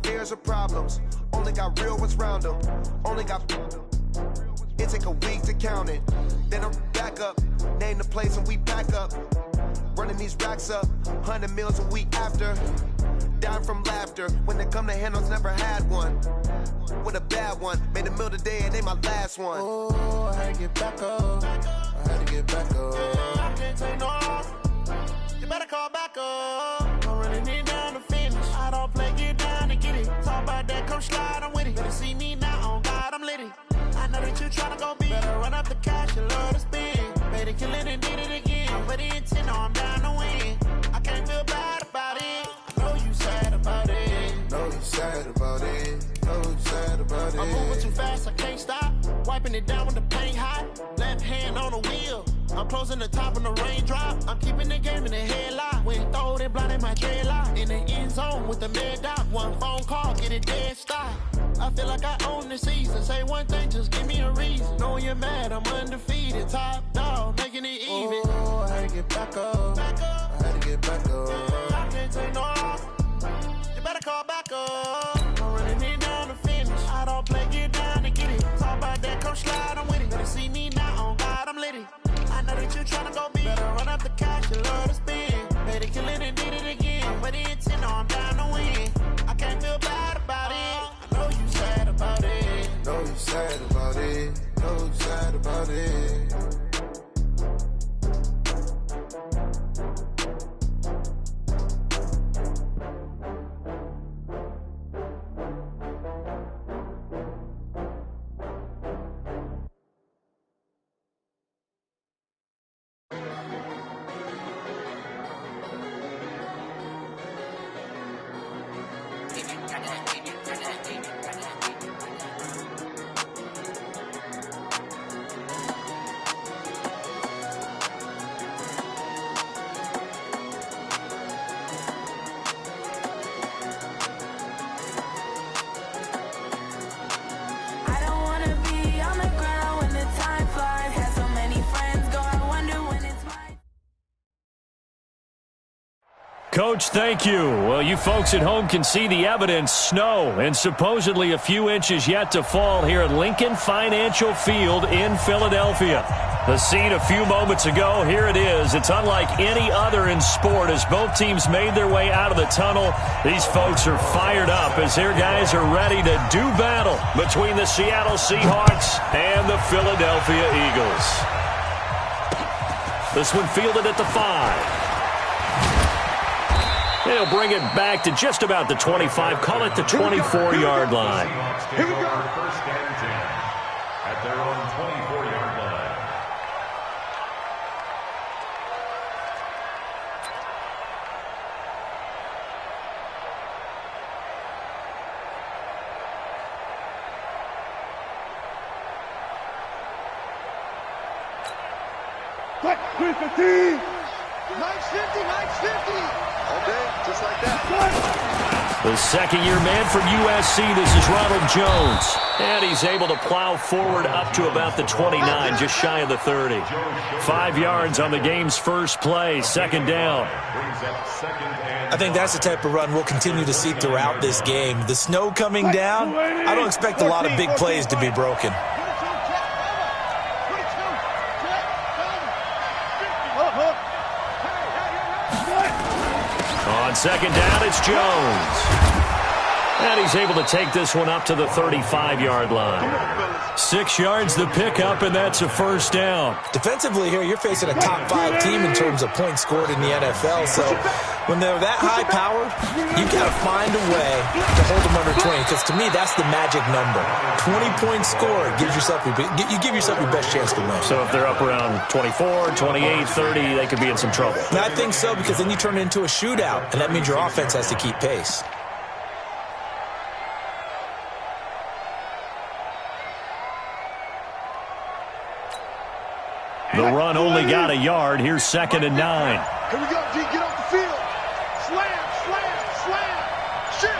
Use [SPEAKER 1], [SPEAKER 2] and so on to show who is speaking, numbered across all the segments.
[SPEAKER 1] fears or problems. Only got real ones round them. Only got. It take a week to count it. Then I'm back up. Name the place and we pack up. Running these racks up. 100 meals a week after. Dying from laughter. When they come to handles, never had one. With a bad one. Made a meal today and ain't my last one.
[SPEAKER 2] Oh, I had to get back up. I had to get back up. I can't take no off. You better call back up. I'm running it down to finish. I don't play, get down and get it. Talk about that, come slide, I'm with it. Better see me now, on God, I'm litty. I know that you tryna go big. Better run up the cash, you love to spend. Made a killing and did it again. But the intent, no, I'm down to win. I can't feel bad about it. I know you sad about it.
[SPEAKER 3] Know you sad about it. Know you sad about it.
[SPEAKER 2] I'm moving too fast, I can't stop. Wiping it down with the paint hot. Left hand on the wheel. I'm closing the top when the raindrop. I'm keeping the game in the headlock. When throw it, blinding my dreadlock. In the end zone with the mad dot. One phone call, get it dead stop. I feel like I own the season. Say one thing, just give me a reason. Knowing you're mad, I'm undefeated. Top dog, making it even.
[SPEAKER 3] Oh, I had to get back up. I had to get back up.
[SPEAKER 2] I can't take no off. You better call back up. I'm running it down to finish. I don't play, get down to get it. Talk about that, come slide, I'm with it. Better see me now, on God, I'm litty. I know that you tryna go big. Better run up the cash, you love to spend. Made a killing and did it again. But the intent, no, I'm down to win. I can't feel bad about it. I know you sad about it.
[SPEAKER 3] Know you sad about it. Know you sad about it.
[SPEAKER 4] Coach, thank you. Well, you folks at home can see the evidence. Snow and supposedly a few inches yet to fall here at Lincoln Financial Field in Philadelphia. The scene a few moments ago, here it is. It's unlike any other in sport as both teams made their way out of the tunnel. These folks are fired up as their guys are ready to do battle between the Seattle Seahawks and the Philadelphia Eagles. This one fielded at the 5. They'll bring it back to just about the 25, call it the 24-yard line.
[SPEAKER 5] Here we go. First and 10 at their own 24-yard line.
[SPEAKER 6] Quick, 350. Nice 50, nice 50. All day, just like that.
[SPEAKER 4] The second-year man from USC, this is Ronald Jones. And he's able to plow forward up to about the 29, just shy of the 30. 5 yards on the game's first play, second down.
[SPEAKER 7] I think that's the type of run we'll continue to see throughout this game. The snow coming down, I don't expect a lot of big plays to be broken.
[SPEAKER 4] On second down, it's Jones. And he's able to take this one up to the 35-yard line. 6 yards the pickup, and that's a first down.
[SPEAKER 7] Defensively here, you're facing a top-5 team in terms of points scored in the NFL. So when they're that high-powered, you've got to find a way to hold them under 20. Because to me, that's the magic number. 20 points scored gives yourself you give yourself your best chance to win.
[SPEAKER 4] So if they're up around 24, 28, 30, they could be in some trouble.
[SPEAKER 7] And I think so, because then you turn it into a shootout, and that means your offense has to keep pace.
[SPEAKER 4] The run only got a yard. Here's second and 9.
[SPEAKER 6] Here we go, G. Get off the field. Slam, slam, slam. Shit.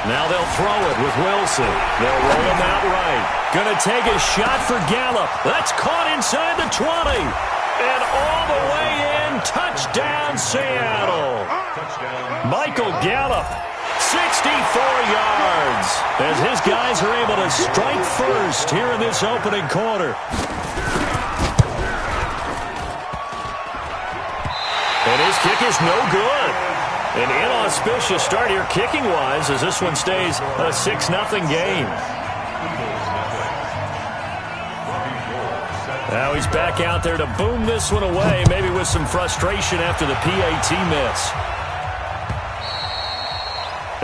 [SPEAKER 4] Now they'll throw it with Wilson. They'll roll him out right. Going to take a shot for Gallup. That's caught inside the 20. And all the way in. Touchdown, Seattle. Michael Gallup, 64 yards, as his guys are able to strike first here in this opening quarter. And his kick is no good. An inauspicious start here kicking-wise as this one stays a 6-0 game. Now he's back out there to boom this one away, maybe with some frustration after the PAT miss.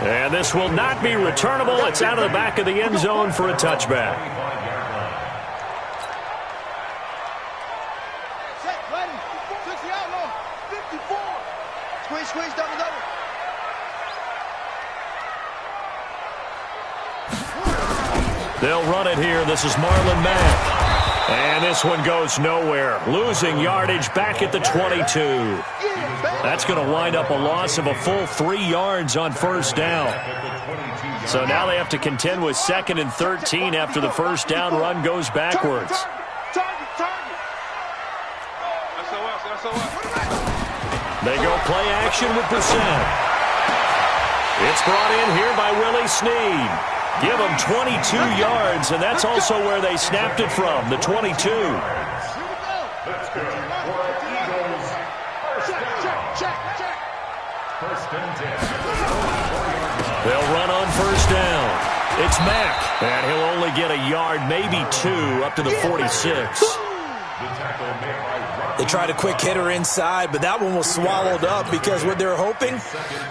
[SPEAKER 4] And this will not be returnable. It's out of the back of the end zone for a touchback.
[SPEAKER 6] Squeeze, double.
[SPEAKER 4] They'll run it here. This is Marlon Mack. And this one goes nowhere. Losing yardage back at the 22. That's going to wind up a loss of a full 3 yards on first down. So now they have to contend with 2nd and 13 after the first down run goes backwards. They go play action with Brissett. It's brought in here by Willie Snead. Give them 22 yards, and that's also where they snapped it from, the 22.
[SPEAKER 5] Let's go. First and 10.
[SPEAKER 4] They'll run on first down. It's Mack, and he'll only get a yard, maybe 2, up to the 46.
[SPEAKER 7] They tried a quick hitter inside, but that one was swallowed up because what they're hoping,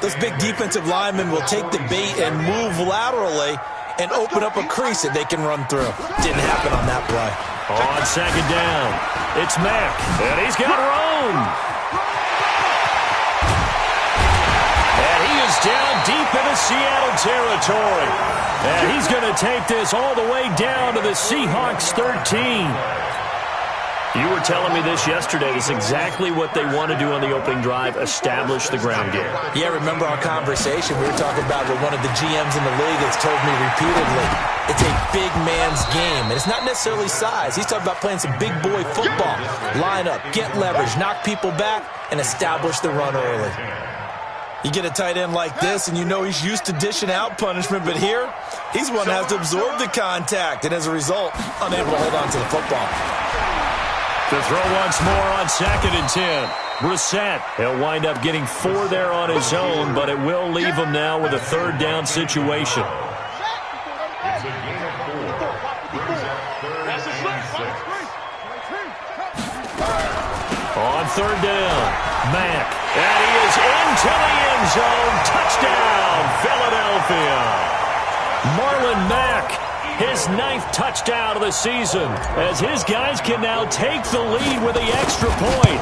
[SPEAKER 7] those big defensive linemen will take the bait and move laterally and open up a crease that they can run through. Didn't happen on that play.
[SPEAKER 4] On second down, it's Mack, and he's got room. And he is down deep into Seattle territory. And he's going to take this all the way down to the Seahawks 13. You were telling me this yesterday. It's exactly what they want to do on the opening drive, establish the ground game.
[SPEAKER 7] Yeah, remember our conversation? We were talking about what one of the GMs in the league has told me repeatedly. It's a big man's game, and it's not necessarily size. He's talking about playing some big boy football. Line up, get leverage, knock people back, and establish the run early. You get a tight end like this, and you know he's used to dishing out punishment, but here, he's one that has to absorb the contact, and as a result, unable to hold on to the football.
[SPEAKER 4] To throw once more on 2nd and 10. Brissett, he'll wind up getting 4 there on his own, but it will leave him now with a 3rd down situation.
[SPEAKER 5] It's a gain of 4. Brings up 3rd and 6.
[SPEAKER 4] On 3rd down, Mack. And he is into the end zone. Touchdown, Philadelphia. Marlon Mack. His 9th touchdown of the season, as his guys can now take the lead with the extra point.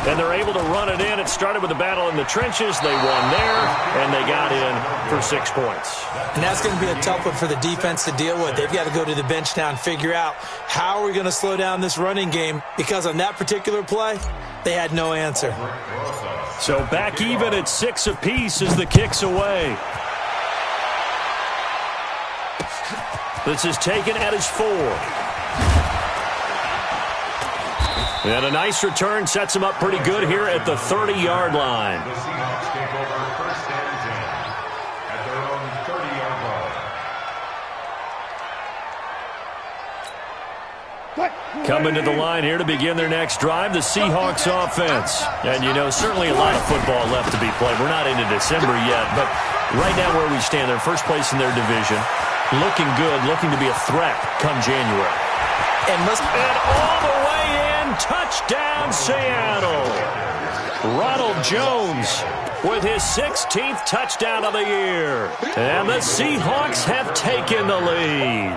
[SPEAKER 4] And they're able to run it in. It started with a battle in the trenches. They won there, and they got in for 6 points.
[SPEAKER 7] And that's going to be a tough one for the defense to deal with. They've got to go to the bench now and figure out how are we going to slow down this running game, because on that particular play, they had no answer.
[SPEAKER 4] So back even at 6 apiece as the kick's away. This is taken at his 4. And a nice return sets him up pretty good here at the 30-yard line.
[SPEAKER 5] The Seahawks take over first and 10 at their own 30-yard line.
[SPEAKER 4] Coming to the line here to begin their next drive, the Seahawks offense. And, you know, certainly a lot of football left to be played. We're not into December yet, but right now where we stand, they're first place in their division. Looking good, looking to be a threat come January. And all the way in, touchdown Seattle. Ronald Jones with his 16th touchdown of the year. And the Seahawks have taken the lead.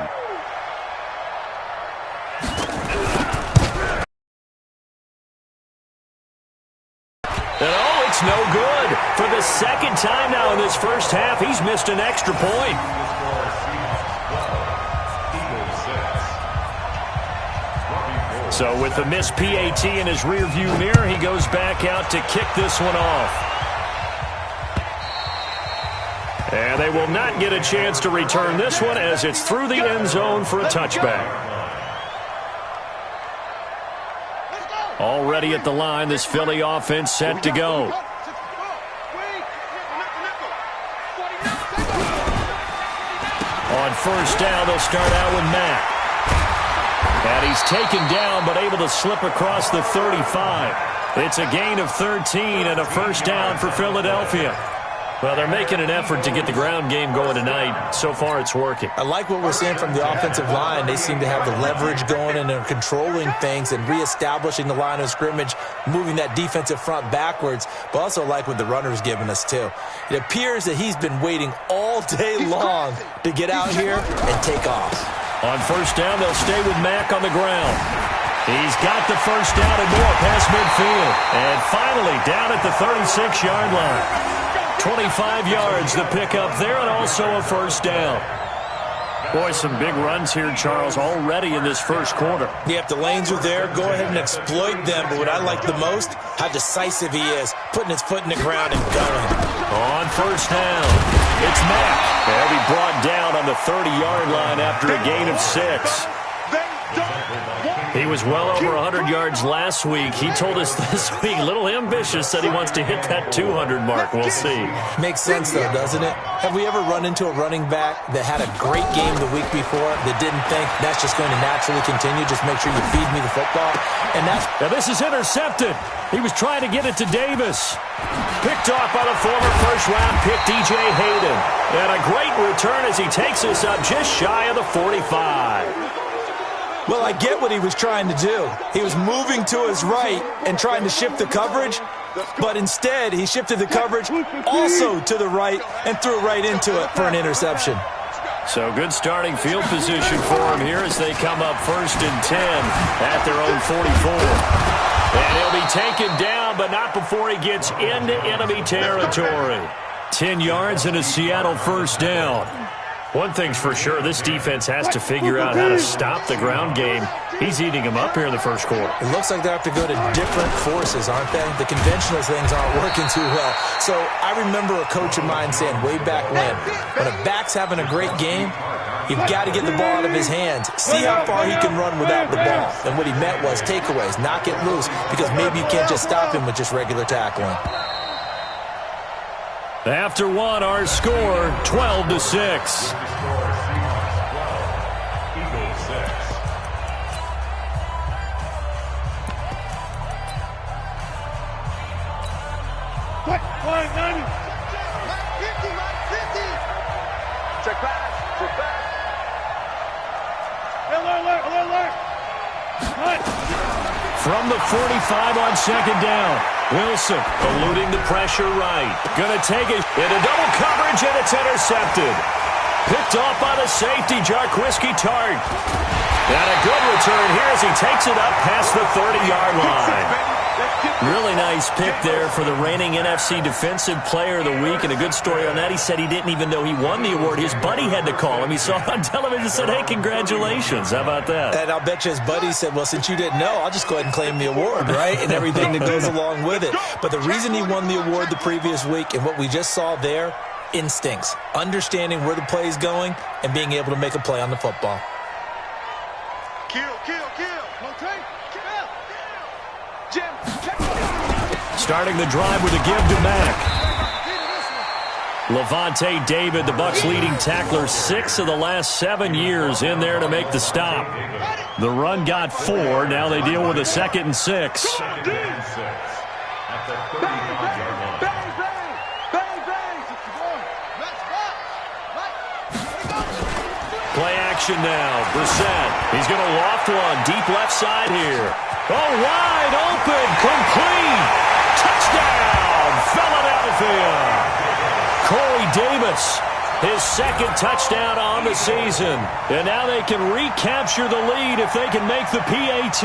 [SPEAKER 4] And oh, it's no good. For the 2nd time now in this first half, he's missed an extra point. So with the missed PAT in his rearview mirror, he goes back out to kick this one off. And they will not get a chance to return this one as it's through the end zone for a touchback. Already at the line, this Philly offense set to go. On first down, they'll start out with Mack. And he's taken down, but able to slip across the 35. It's a gain of 13 and a first down for Philadelphia. Well, they're making an effort to get the ground game going tonight. So far, it's working.
[SPEAKER 7] I like what we're seeing from the offensive line. They seem to have the leverage going, and they're controlling things and reestablishing the line of scrimmage, moving that defensive front backwards, but also like what the runner's giving us, too. It appears that he's been waiting all day long to get out here and take off.
[SPEAKER 4] On first down, they'll stay with Mack on the ground. He's got the first down and more past midfield. And finally, down at the 36-yard line. 25 yards the pickup there, and also a first down. Boy, some big runs here, Charles, already in this first quarter.
[SPEAKER 7] Yeah, if the lanes are there, go ahead and exploit them. But what I like the most, how decisive he is, putting his foot in the ground and going.
[SPEAKER 4] On first down, it's Mack. They'll be brought down on the 30-yard line after a gain of 6. He was well over 100 yards last week. He told us this week, a little ambitious, said he wants to hit that 200 mark. We'll see.
[SPEAKER 7] Makes sense, though, doesn't it? Have we ever run into a running back that had a great game the week before that didn't think that's just going to naturally continue? Just make sure you feed me the football. And that's...
[SPEAKER 4] Now this is intercepted. He was trying to get it to Davis. Picked off by the former first-round pick, DJ Hayden. And a great return as he takes us up just shy of the 45.
[SPEAKER 7] Well, I get what he was trying to do. He was moving to his right and trying to shift the coverage, but instead he shifted the coverage also to the right and threw right into it for an interception.
[SPEAKER 4] So good starting field position for him here as they come up 1st and 10 at their own 44. And he'll be taken down, but not before he gets into enemy territory. 10 yards and a Seattle first down. One thing's for sure, this defense has to figure out how to stop the ground game. He's eating them up here in the first quarter.
[SPEAKER 7] It looks like they have to go to different forces, aren't they? The conventional things aren't working too well. So I remember a coach of mine saying way back when a back's having a great game, you've got to get the ball out of his hands. See how far he can run without the ball. And what he meant was takeaways, knock it loose, because maybe you can't just stop him with just regular tackling.
[SPEAKER 4] After one, our score, 12-6.
[SPEAKER 6] Check back. Alert.
[SPEAKER 4] From the 45 on second down. Wilson eluding the pressure right. Gonna take it into double coverage, and it's intercepted. Picked off by the safety, Jarquiski Tart. And a good return here as he takes it up past the 30-yard line. Really nice pick there for the reigning NFC Defensive Player of the Week, and a good story on that. He said he didn't even know he won the award. His buddy had to call him. He saw it on television and said, hey, congratulations. How about that?
[SPEAKER 7] And I'll bet you his buddy said, well, since you didn't know, I'll just go ahead and claim the award, right? And everything that goes along with it. But the reason he won the award the previous week and what we just saw there, instincts, understanding where the play is going and being able to make a play on the football.
[SPEAKER 6] Kill. Jim, check.
[SPEAKER 4] Starting the drive with a give to Mack. Levante David, the Bucs' leading tackler, 6 of the last 7 years in there to make the stop. The run got 4. Now they deal with a 2nd and 6. Play action now. Brissett. He's going to loft one. Deep left side here. Oh, wide open. Complete. Touchdown, Philadelphia. Corey Davis, his 2nd touchdown on the season. And now they can recapture the lead if they can make the PAT.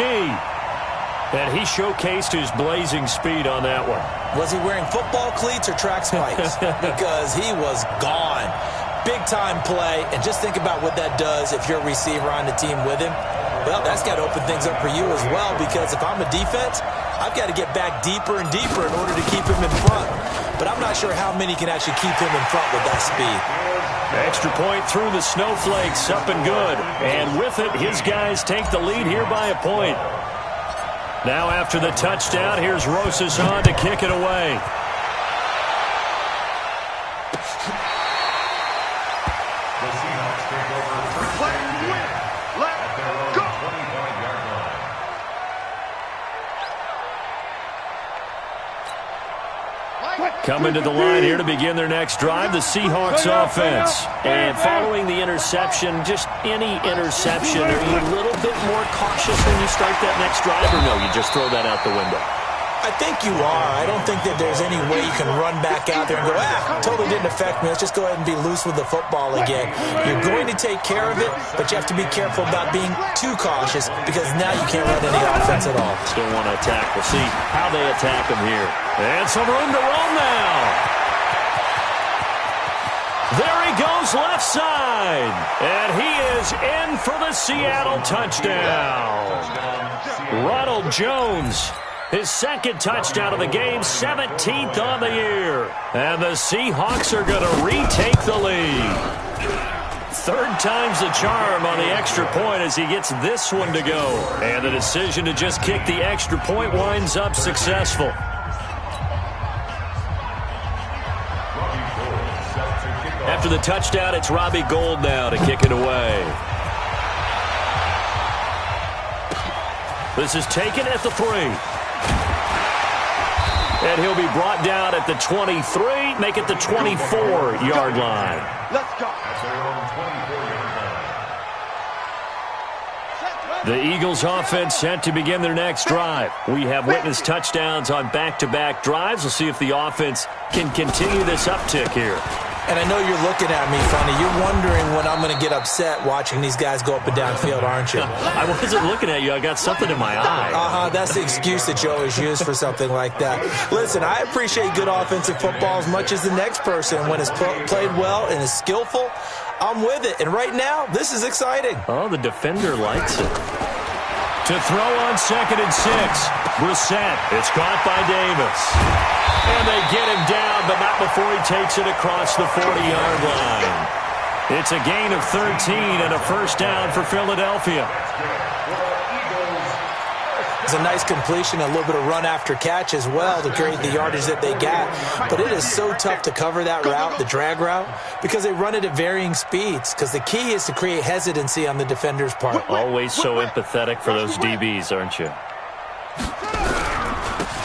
[SPEAKER 4] And he showcased his blazing speed on that one.
[SPEAKER 7] Was he wearing football cleats or track spikes? Because he was gone. Big-time play, and just think about what that does if you're a receiver on the team with him. Well, that's got to open things up for you as well, because if I'm a defense, I've got to get back deeper and deeper in order to keep him in front. But I'm not sure how many can actually keep him in front with that speed.
[SPEAKER 4] Extra point through the snowflakes, up and good. And with it, his guys take the lead here by a point. Now after the touchdown, here's Rosas on to kick it away.
[SPEAKER 6] Play, win, let's go!
[SPEAKER 4] Coming to the line here to begin their next drive, the Seahawks offense. And following the interception, just any interception, are you a little bit more cautious when you start that next drive, or no, you just throw that out the window?
[SPEAKER 7] I think you are. I don't think that there's any way you can run back out there and go, totally didn't affect me. Let's just go ahead and be loose with the football again. You're going to take care of it, but you have to be careful about being too cautious because now you can't run any offense at all.
[SPEAKER 4] Still want to attack. We'll see how they attack him here. And some room to run now. There he goes left side. And he is in for the Seattle touchdown. Ronald Jones. His second touchdown of the game, 17th on the year. And the Seahawks are going to retake the lead. Third time's the charm on the extra point as he gets this one to go. And the decision to just kick the extra point winds up successful. After the touchdown, it's Robbie Gould now to kick it away. This is taken at the 3. And he'll be brought down at the 23, make it the 24-yard line.
[SPEAKER 6] Let's go.
[SPEAKER 4] The Eagles offense set to begin their next drive. We have witnessed touchdowns on back-to-back drives. We'll see if the offense can continue this uptick here.
[SPEAKER 7] And I know you're looking at me funny. You're wondering when I'm going to get upset watching these guys go up and down field, aren't you?
[SPEAKER 4] I wasn't looking at you. I got something in my eye.
[SPEAKER 7] That's the excuse that you always use for something like that. Listen, I appreciate good offensive football as much as the next person. When it's played well and is skillful, I'm with it. And right now, this is exciting.
[SPEAKER 4] Oh, the defender likes it. To throw on 2nd and 6. Brissett. It's caught by Davis. And they get him down, but not before he takes it across the 40-yard line. It's a gain of 13 and a first down for Philadelphia.
[SPEAKER 7] It's a nice completion, a little bit of run after catch as well to create the yardage that they got. But it is so tough to cover that route, the drag route, because they run it at varying speeds. Because the key is to create hesitancy on the defender's part.
[SPEAKER 4] Always so empathetic for those DBs, aren't you?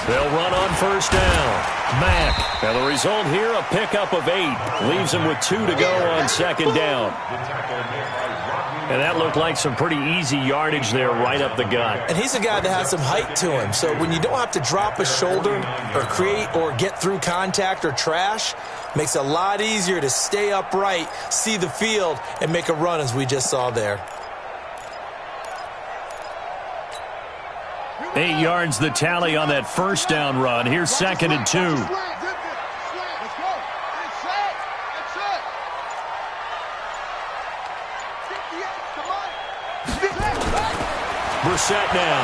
[SPEAKER 4] They'll run on first down. Mack. And the result here, a pickup of 8. Leaves him with 2 to go on 2nd down. And that looked like some pretty easy yardage there right up the gut.
[SPEAKER 7] And he's a guy that has some height to him. So when you don't have to drop a shoulder or create or get through contact or trash, makes it a lot easier to stay upright, see the field, and make a run as we just saw there.
[SPEAKER 4] 8 yards the tally on that first down run. Here's 2nd and 2. Brissett now.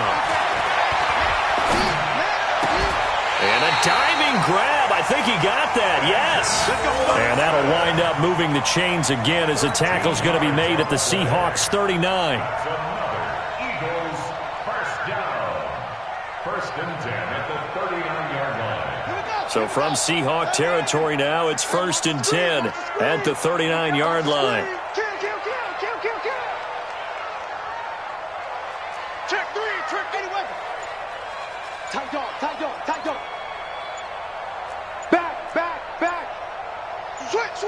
[SPEAKER 4] And a diving grab. I think he got that. Yes. And that'll wind up moving the chains again as the tackle's going to be made at the Seahawks 39. So from Seahawk territory now, it's 1st and 10 at the 39-yard line.
[SPEAKER 6] Check 3, trick any weapon. Tight dog, tight dog, tight dog. Back. Switch.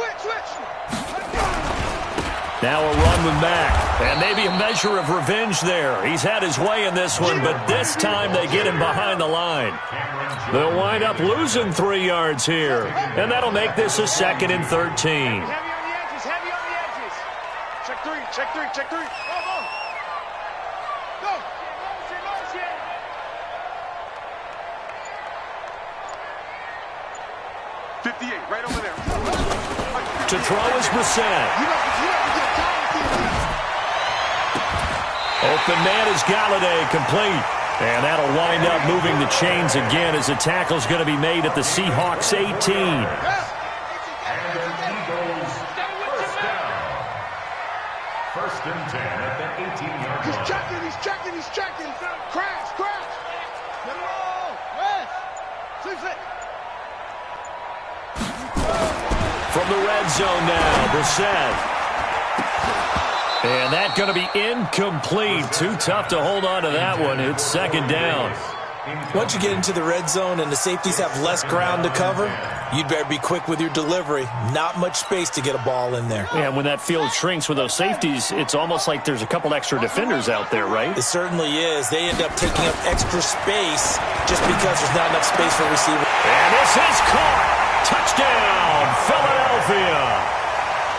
[SPEAKER 4] Now a run with Mack. And maybe a measure of revenge there. He's had his way in this one, but this time they get him behind the line. They'll wind up losing 3 yards here. And that'll make this a 2nd and 13.
[SPEAKER 6] Heavy on the edges. Check 3. Go. 58, right over there.
[SPEAKER 4] To throw is Brissett. Open man is Galladay, complete. And that'll wind up moving the chains again as the tackle's going to be made at the Seahawks 18.
[SPEAKER 5] And the Eagles first down. 1st and 10 at the 18-yard line.
[SPEAKER 6] He's checking. Crash. Get it all. Rest. Sleep it.
[SPEAKER 4] From the red zone now, Brissett. And that's going to be incomplete. Too tough to hold on to that one. It's second down.
[SPEAKER 7] Once you get into the red zone and the safeties have less ground to cover, you'd better be quick with your delivery. Not much space to get a ball in there.
[SPEAKER 4] Yeah, when that field shrinks with those safeties, it's almost like there's a couple extra defenders out there, right?
[SPEAKER 7] It certainly is. They end up taking up extra space just because there's not enough space for receivers.
[SPEAKER 4] And this is caught. Touchdown, Philadelphia.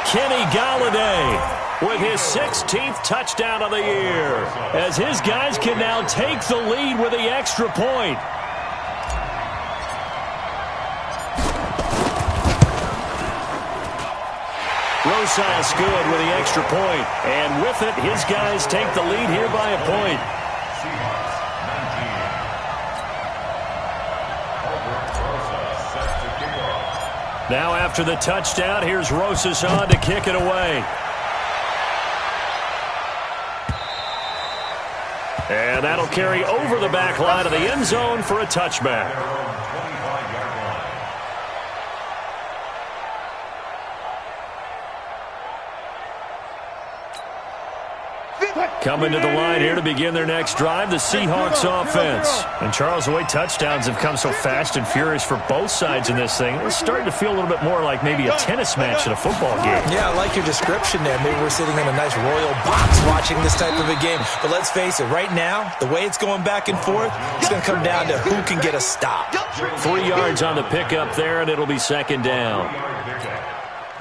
[SPEAKER 4] Kenny Golladay with his 16th touchdown of the year, as his guys can now take the lead with the extra point. Rosas good with the extra point, and with it, his guys take the lead here by a point. Now after the touchdown, here's Rosas on to kick it away. And that'll carry over the back line of the end zone for a touchback. Coming to the line here to begin their next drive, the Seahawks offense. And Charles, the way touchdowns have come so fast and furious for both sides in this thing, it's starting to feel a little bit more like maybe a tennis match in a football game.
[SPEAKER 7] Yeah, I like your description there. Maybe we're sitting in a nice royal box watching this type of a game. But let's face it, right now, the way it's going back and forth, it's going to come down to who can get a stop.
[SPEAKER 4] 3 yards on the pickup there, and it'll be second down.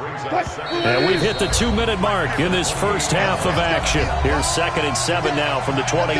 [SPEAKER 4] And we've hit the 2-minute mark in this first half of action. Here's 2nd and 7 now from the 28.